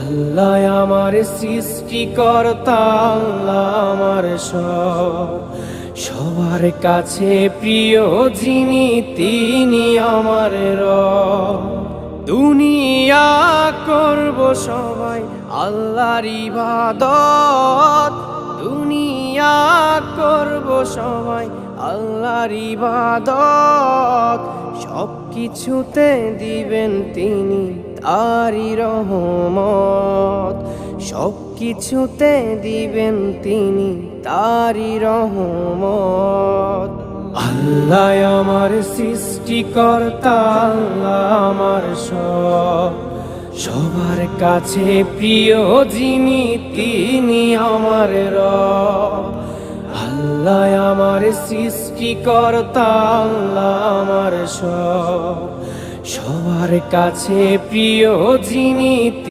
আল্লাহ আমার সৃষ্টিকর্তা, আল্লাহ আমার সব, সবার কাছে প্রিয় যিনি তিনি আমার রব। দুনিয়া করব সবাই আল্লাহর ইবাদত, দুনিয়া করব সবাই আল্লাহর ইবাদত, সব কিছুতে দিবেন তিনি তারই রহমত, সব কিছুতে দিবেন তিনি তারই রহমত। আল্লাহ আমার সৃষ্টিকর্তা, আল্লাহ আমার সব, সবার কাছে প্রিয় যিনি তিনি আমার রব। আল্লাহ আমার সৃষ্টিকর্তা, আল্লাহ আমার সব, সবার কাছে প্রিয় যিনি